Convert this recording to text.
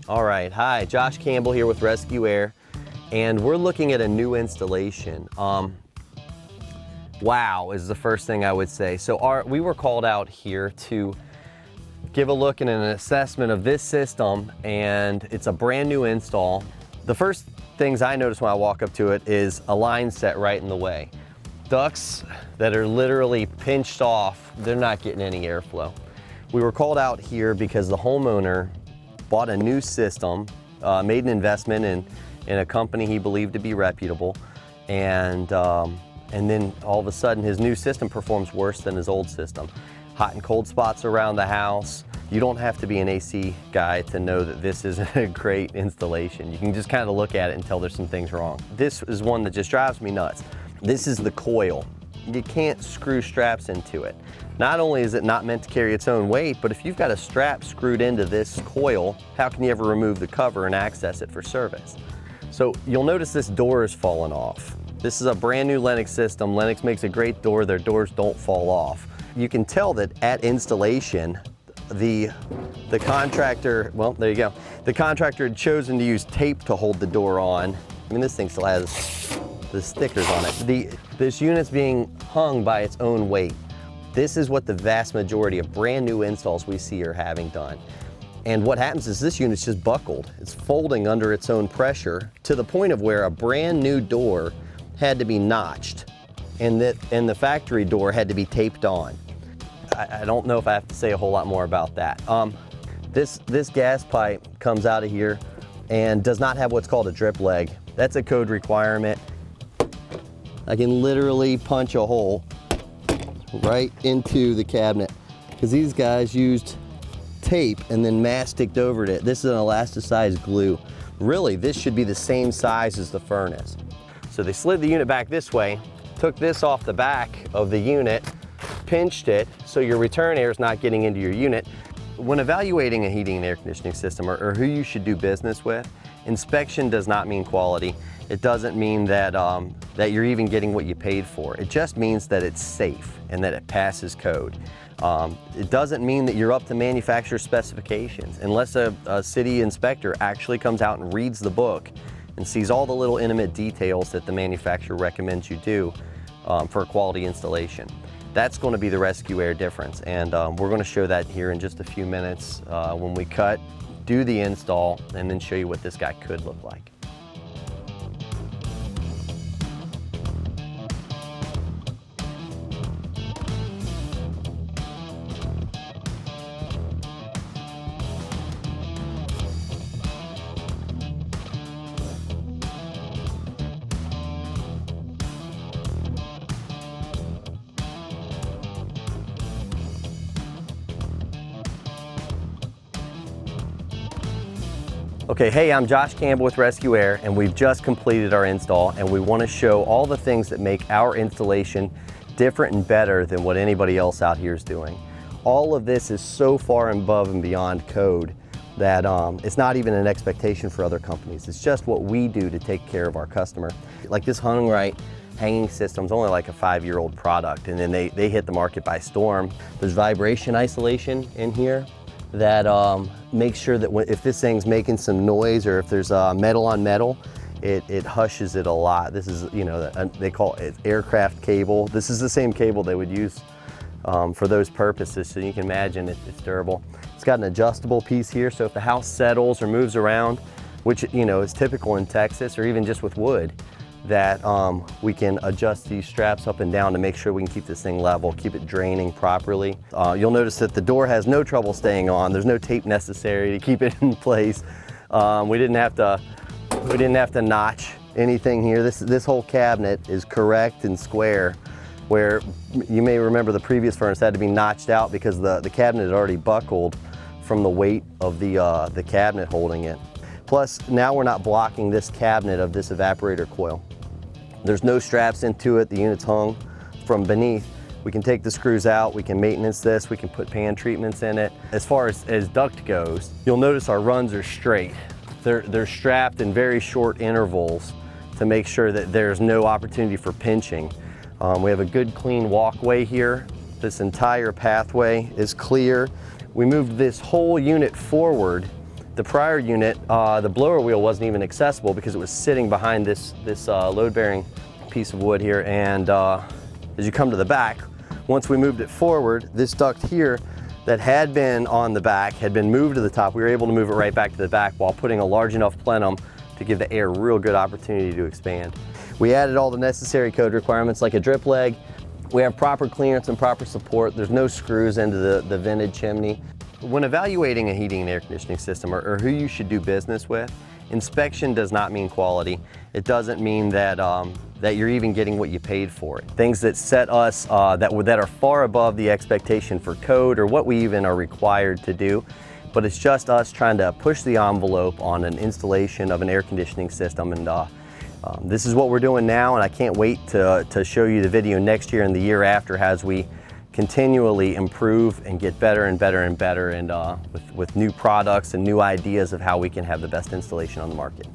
All right, hi, Josh Campbell here with Rescue Air, and we're looking at a new installation. Wow is the first thing I would say. So we were called out here to give a look and an assessment of this system, and it's a brand new install. The first things I notice when I walk up to it is a line set right in the way. Ducts that are literally pinched off, they're not getting any airflow. We were called out here because the homeowner bought a new system, made an investment in a company he believed to be reputable, and then all of a sudden his new system performs worse than his old system. Hot and cold spots around the house. You don't have to be an AC guy to know that this isn't a great installation. You can just kind of look at it and tell there's some things wrong. This is one that just drives me nuts. This is the coil. You can't screw straps into it. Not only is it not meant to carry its own weight, but if you've got a strap screwed into this coil, how can you ever remove the cover and access it for service? So you'll notice this door is falling off. This is a brand new Lennox system. Lennox makes a great door. Their doors don't fall off. You can tell that at installation, the contractor, well, there you go. The contractor had chosen to use tape to hold the door on. I mean, this thing still has the stickers on it. This unit's being hung by its own weight. This is what the vast majority of brand new installs we see are having done. And what happens is this unit's just buckled. It's folding under its own pressure to the point of where a brand new door had to be notched and the factory door had to be taped on. I don't know if I have to say a whole lot more about that. This gas pipe comes out of here and does not have what's called a drip leg. That's a code requirement. I can literally punch a hole right into the cabinet because these guys used tape and then masticed over it. This is an elasticized glue. Really, this should be the same size as the furnace. So they slid the unit back this way, took this off the back of the unit, pinched it so your return air is not getting into your unit. When evaluating a heating and air conditioning system or who you should do business with, inspection does not mean quality. It doesn't mean that, that you're even getting what you paid for. It just means that it's safe and that it passes code. It doesn't mean that you're up to manufacturer specifications unless a city inspector actually comes out and reads the book and sees all the little intimate details that the manufacturer recommends you do for a quality installation. That's going to be the Rescue Air difference, and we're going to show that here in just a few minutes when we cut, do the install, and then show you what this guy could look like. Okay, hey, I'm Josh Campbell with Rescue Air, and we've just completed our install, and we want to show all the things that make our installation different and better than what anybody else out here is doing. All of this is so far above and beyond code that it's not even an expectation for other companies. It's just what we do to take care of our customer. Like this hung right hanging system is only like a 5-year-old product, and then they hit the market by storm. There's vibration isolation in here that makes sure that if this thing's making some noise or if there's metal on metal, it hushes it a lot. This is, you know, they call it aircraft cable. This is the same cable they would use for those purposes, so you can imagine it's durable. It's got an adjustable piece here, so if the house settles or moves around, which, you know, is typical in Texas or even just with wood, that we can adjust these straps up and down to make sure we can keep this thing level, keep it draining properly. You'll notice that the door has no trouble staying on. There's no tape necessary to keep it in place. We didn't have to notch anything here. This whole cabinet is correct and square, where you may remember the previous furnace had to be notched out because the cabinet had already buckled from the weight of the cabinet holding it. Plus, now we're not blocking this cabinet of this evaporator coil. There's no straps into it. The unit's hung from beneath. We can take the screws out. We can maintenance this. We can put pan treatments in it. As far as duct goes, you'll notice our runs are straight. They're strapped in very short intervals to make sure that there's no opportunity for pinching. We have a good clean walkway here. This entire pathway is clear. We moved this whole unit forward The prior unit, the blower wheel wasn't even accessible because it was sitting behind this load-bearing piece of wood here. And as you come to the back, once we moved it forward, this duct here that had been on the back had been moved to the top. We were able to move it right back to the back while putting a large enough plenum to give the air a real good opportunity to expand. We added all the necessary code requirements like a drip leg. We have proper clearance and proper support. There's no screws into the vented chimney. When evaluating a heating and air conditioning system or who you should do business with, inspection does not mean quality. It doesn't mean that, that you're even getting what you paid for it. Things that set us, that are far above the expectation for code or what we even are required to do. But it's just us trying to push the envelope on an installation of an air conditioning system. And this is what we're doing now, and I can't wait to show you the video next year and the year after as we continually improve and get better and better and better, and with new products and new ideas of how we can have the best installation on the market.